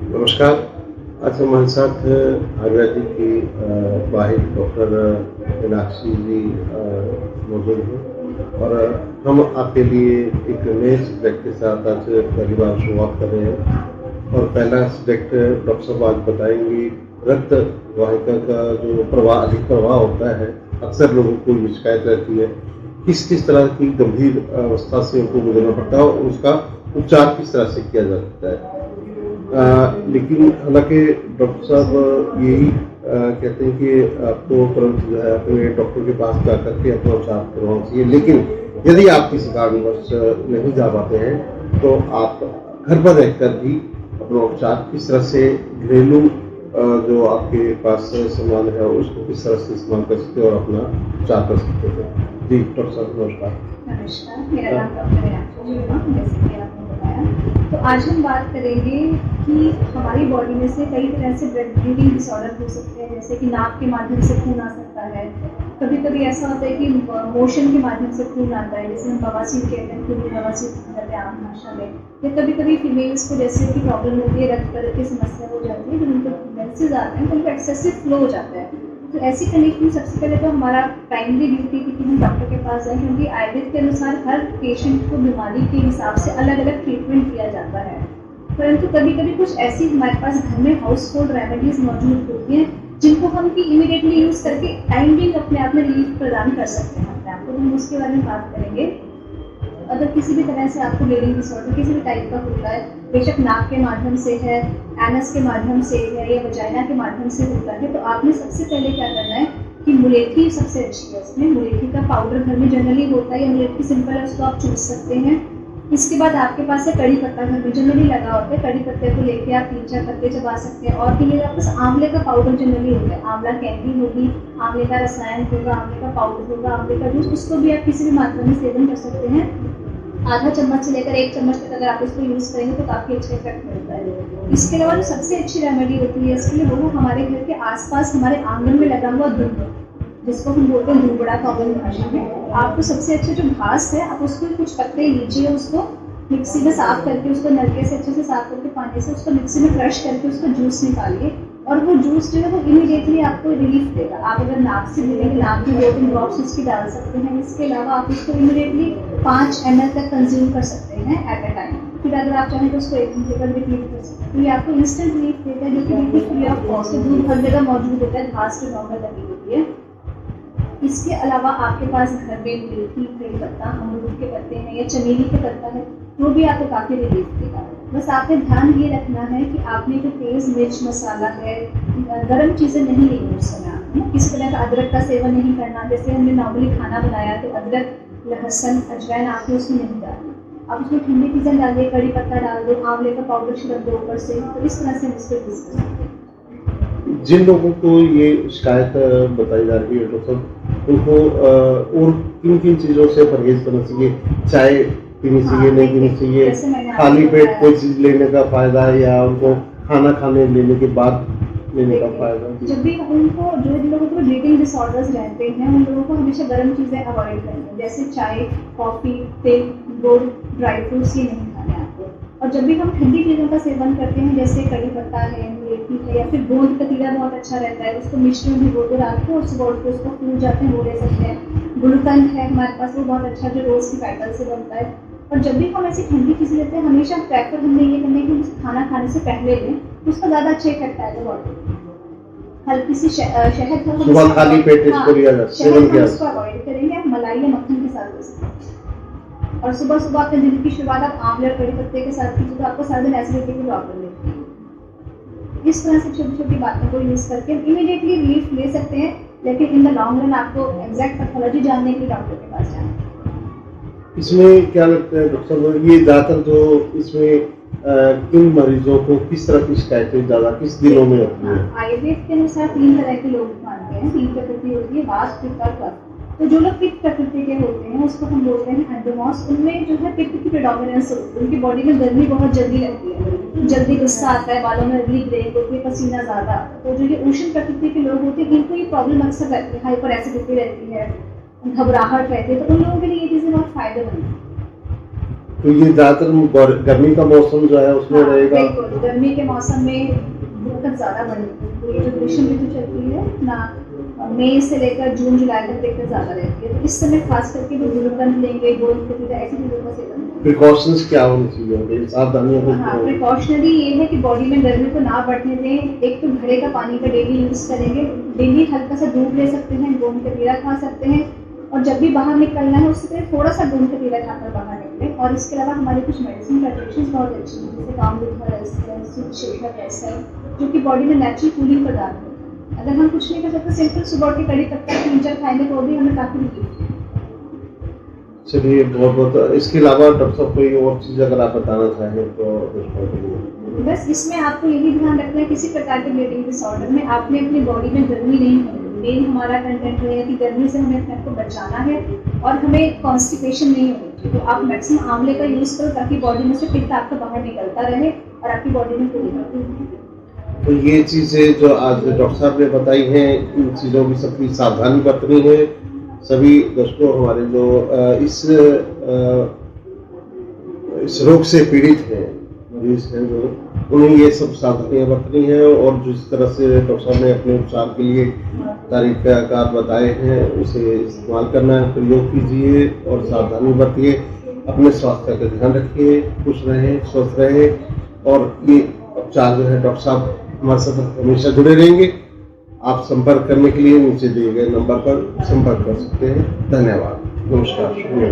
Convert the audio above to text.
नमस्कार। आज हमारे साथ आगरा जी की माहिर डॉक्टर मीनाक्षी जी मौजूद हैं और हम आपके लिए एक नए सब्जेक्ट के साथ आज पहली बार शुरुआत कर रहे हैं। और पहला सब्जेक्ट डॉक्टर साहब आज बताएंगे रक्त वाहिका का जो प्रवाह अधिक प्रवाह होता है, अक्सर लोगों को ये शिकायत रहती है, किस किस तरह की गंभीर अवस्था से उनको गुजरना पड़ता है और उसका उपचार किस तरह से किया जा सकता है। लेकिन हालांकि डॉक्टर साहब यही कहते हैं कि आपको तुरंत जो है अपने डॉक्टर के पास जा करके अपना उपचार करवाना चाहिए, लेकिन यदि आप किसी कारणवश नहीं जा पाते हैं तो आप घर पर रहकर भी अपना उपचार किस तरह से घरेलू जो आपके पास सामान है उसको किस तरह से इस्तेमाल कर सकते हैं और अपना उपचार कर सकते हैं। जी डॉक्टर साहब नमस्कार। नमस्कार, मेरा नाम डॉक्टर मीनाक्षी जी है, जैसे कि आपने बताया। तो आज हम बात करेंगे कि हमारी बॉडी में से कई तरह से ब्लीडिंग डिसऑर्डर हो सकते हैं, जैसे कि नाक के माध्यम से खून आ सकता है। कभी कभी ऐसा होता है कि मोशन के माध्यम से खून आता है, जैसे हम बवासीर कहते हैं, खूनी बवासीर कहते हैं आम भाषा में। या कभी कभी फीमेल्स को जैसे कि प्रॉब्लम होती है, रक्त परत की समस्या हो जाती है, जब उनको मेंसेस आते हैं तो उनको एक्सेसिव फ्लो हो जाता है। तो ऐसी कंडीशन में सबसे पहले तो हमारा प्राइमरी ड्यूटी थी कि हम डॉक्टर के पास जाएं, क्योंकि आयुर्वेद के अनुसार हर पेशेंट को बीमारी के हिसाब से अलग अलग ट्रीटमेंट किया जाता है। परंतु कभी कभी कुछ ऐसी हमारे पास घर में हाउस होल्ड रेमेडीज मौजूद होती हैं जिनको हम कि इमीडिएटली यूज करके टाइमिंग अपने आप में रिलीफ प्रदान कर सकते हैं अपने आप को। हम उसके बारे में बात करेंगे। अगर किसी भी तरह से आपको ब्लीडिंग डिसऑर्डर किसी भी टाइप का होता है, बेशक नाक के माध्यम से है, एनस के माध्यम से है या वजाइना के माध्यम से होता है, तो आपने सबसे पहले क्या करना है कि मुलेठी सबसे अच्छी है। उसमें मुलेठी का पाउडर घर में जनरली होता है या मुलेठी सिंपल है, उसको आप चूस सकते हैं। इसके बाद आपके पास है कड़ी पत्ता, घर में जनरली लगा होता है। कड़ी पत्ते को लेके आप 3-4 पत्ते चबा सकते हैं। और के लिए आपके पास आंवले का पाउडर जनरली होता है, आंवला कैंडी होगी, आंवले का रसायन होगा, आंवले का पाउडर होगा, आंवले का जूस, उसको भी आप किसी भी मात्रा में सेवन कर सकते हैं। आधा चम्मच से लेकर 1 चम्मच तक अगर आप इसको यूज़ करेंगे तो काफ़ी अच्छा इफेक्ट मिलता है। इसके अलावा जो सबसे अच्छी रेमेडी होती है इसके लिए, वो हमारे घर के आसपास हमारे आंगन में लगा हुआ दूब, जिसको हम बोलते हैं दूबड़ा कॉमन भाषा में। आपको सबसे अच्छा जो घास है, आप उसको कुछ पत्ते लीजिए, उसको मिक्सी में साफ करके, उसको नलके से अच्छे से साफ करके पानी से उसको मिक्सी में क्रश करके उसका जूस निकालिए। और वो जूस जो है वो इमीडिएटली आपको रिलीफ देगा। आप अगर नाक से लेंगे, नाक में 2-3 ड्रॉप्स उसकी डाल सकते हैं। इसके अलावा आप उसको इमीडिएटली 5 ml तक कंज्यूम कर सकते हैं एट ए टाइम। फिर अगर आप चाहें तो उसको 1 घंटे पर रिपीट कर सकते हैं। तो ये आपको इंस्टेंट रिलीफ देता है, जो कि बिल्कुल फ्री ऑफ कॉस्ट है। दूध हर जगह मौजूद होता है, घास जो नॉर्मल लगी होती है। इसके अलावा आपके पास घर में मेथी, कड़ी पत्ता, अमरूद के पत्ते हैं या चमेली के पत्ता है, वो भी आपको काफ़ी रिलीफ देगा। बस आपने ध्यान ये रखना है कि आपने जो तेज़ मिर्च मसाला है, गर्म चीज़ें नहीं लेनी उस समय। आपने किसी तरह का अदरक का सेवन नहीं करना। जैसे हमने नॉर्मली खाना बनाया तो अदरक, लहसुन, अजवाइन आपने उसमें नहीं डालनी। आप उसमें ठंडी चीज़ें डालिए, कड़ी पत्ता डाल दो, आंवले का पाउडर छिड़क दो ऊपर से। तो इस तरह से हम इसको यूज़ कर सकते हैं। जिन लोगों को ये शिकायत बताई जा रही है डॉक्टर साहब, उनको और किन किन चीज़ों से परहेज करना चाहिए? चाय पीनी चाहिए, नहीं पीनी चाहिए, खाली पेट कोई चीज़ लेने का फायदा है या उनको खाना खाने लेने के बाद लेने का फायदा? जब भी उनको, जो लोगों को ब्लीडिंग डिसऑर्डर्स रहते हैं, उन लोगों को हमेशा गर्म चीज़ें अवॉइड करनी है, जैसे चाय, कॉफ़ी, तेल, गुड़, ड्राई फ्रूट्स, ये नहीं खाने आपको। और जब भी हम ठंडी चीज़ों का सेवन करते हैं, जैसे कड़ी पत्ता है, मेथी है, या फिर गोंद कतीरा बहुत अच्छा रहता है, उसको मिश्री में भिगो के रात को और सुबह उठ के उसको फूल जाते हैं, वो ले सकते हैं। गुलकंद है हमारे पास, वो बहुत अच्छा जो रोज़ की पेटल से बनता है। और जब भी हम ऐसी ठंडी चीज़ लेते हैं, हमेशा प्रेफर हमने ये करना है कि उसे खाना खाने से पहले लें, उसका ज़्यादा अच्छा इफेक्ट आएगा बॉडी। हल्की सी शहद है, सुबह खाली पेट इसको लिया जाए, सेवन किया उसको अवॉइड करेंगे। आप मलाई या मक्खन के साथ ले सकते हैं। और सुबह सुबह अपने दिन की शुरुआत आप आंवले और कड़ी पत्ते के साथ कीजिए, तो आपको सारा दिन एसिडिटी की प्रॉब्लम नहीं है। इस तरह से छोटी छोटी बातों को यूज़ करके हम इमीडिएटली रिलीफ ले सकते हैं। लेकिन इन द लॉन्ग रन आपको एग्जैक्ट पैथोलॉजी जानने के लिए डॉक्टर के पास जाना है। इसमें क्या लगता है डॉक्टर साहब, ये ज़्यादातर जो इसमें किन मरीजों को किस तरह की शिकायतें ज़्यादा किस दिनों में होती है? आयुर्वेद के अनुसार 3 तरह के लोग मानते हैं। 3 प्रकृति होती है, वात, पित्त और कफ। तो जो लोग पित्त प्रकृति के होते हैं उसको हम बोलते हैं एंडोमॉस। उनमें जो है पित्त की प्रेडोमिनेंस होती है, उनकी बॉडी में गर्मी बहुत जल्दी लगती है, जल्दी गुस्सा आता है, बालों में अगली ब्रेक होती है, पसीना ज़्यादा। तो जो ये उष्ण प्रकृति के लोग होते हैं, इनको ये प्रॉब्लम अक्सर रहती है, हाइपर एसिडिटी रहती है, घबराहट रहती है। तो उन लोगों के लिए ये चीज़ें बहुत फायदेमंद है। तो ये ज्यादातर गर्मी का मौसम जो है उसमें हाँ, रहेगा। बिल्कुल गर्मी के मौसम में दिक्कत ज़्यादा बढ़ेगी। तो ये जो ग्रीष्म ऋतु चलती है ना, मई से लेकर जून जुलाई तक दिक्कत ज़्यादा रहती है। तो इस समय खास करके जो गुलकंद लेंगे, गोंद कतीरा, ऐसी चीज़ों का सेवन। प्रिकॉशंस क्या होनी चाहिए, सावधानियां? हाँ, प्रिकॉशनरी ये है कि बॉडी में गर्मी को ना बढ़ने दें। एक तो घड़े का पानी का डेली यूज़ करेंगे, डेली हल्का सा दूध ले सकते हैं, गोंद कतीरा खा सकते हैं, और जब भी बाहर निकलना है उससे पहले थोड़ा सा गोंद कतीरा खाकर बाहर निकलें। और इसके अलावा हमारी कुछ मेडिसिन कंडीशंस बहुत अच्छी हैं, जैसे कामरूखा रस है, सूर्यशेखर रस है, जो कि बॉडी में नेचुरल कूलिंग पदार्थ है। अगर हम कुछ नहीं कर सकते, सिंपल सुबह के कड़ी पत्ता 3-4 खाएंगे तो भी हमें काफ़ी रिलीफ है। चलिए, बहुत बहुत। इसके अलावा डॉक्टर साहब कोई और चीज़ अगर आप बताना चाहें तो? बस इसमें आपको यही ध्यान रखना है, किसी प्रकार के ब्लीडिंग डिसऑर्डर में आपने अपनी बॉडी में गर्मी नहीं होनी। मेन हमारा कंटेंट रहेगा कि गर्मी से हमें अपने आप को बचाना है और हमें कॉन्स्टिपेशन नहीं होनी चाहिए। तो आप मैक्सिमम आंवले का यूज़ करो ताकि बॉडी में से पित्त आपका बाहर निकलता रहे और आपकी बॉडी में कूलिंग होती है। तो ये चीज़ें जो आज डॉक्टर साहब ने बताई हैं, इन चीज़ों की सबकी सावधानी बरतनी है। सभी दोस्तों हमारे जो इस रोग से पीड़ित हैं, मरीज हैं, जो उन्हें ये सब सावधानियां बरतनी है। और जिस तरह से डॉक्टर साहब ने अपने उपचार के लिए तरीक़ाकार बताए हैं, उसे इस्तेमाल करना है, प्रयोग कीजिए और सावधानी बरतिए। अपने स्वास्थ्य का ध्यान रखिए, खुश रहें, स्वस्थ रहें। और ये उपचार जो है, डॉक्टर साहब हमारे साथ हमेशा जुड़े रहेंगे। आप संपर्क करने के लिए नीचे दिए गए नंबर पर संपर्क कर सकते हैं। धन्यवाद, नमस्कार, शुक्रिया।